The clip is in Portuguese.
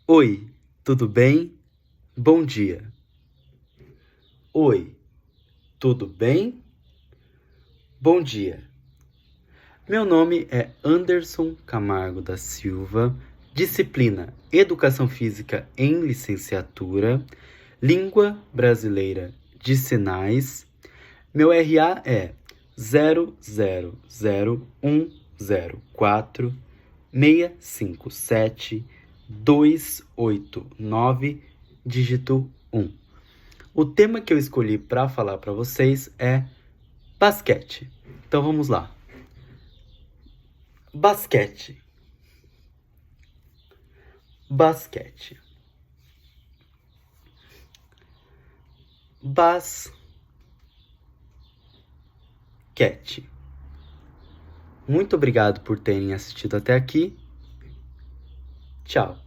Oi, tudo bem? Bom dia. Oi, tudo bem? Bom dia. Meu nome é Anderson Camargo da Silva, disciplina Educação Física em Licenciatura, Língua Brasileira de Sinais. Meu RA é 000104657 289, dígito 1. O tema que eu escolhi para falar para vocês é basquete. Então vamos lá. Basquete. Basquete. Basquete. Muito obrigado por terem assistido até aqui. Tchau.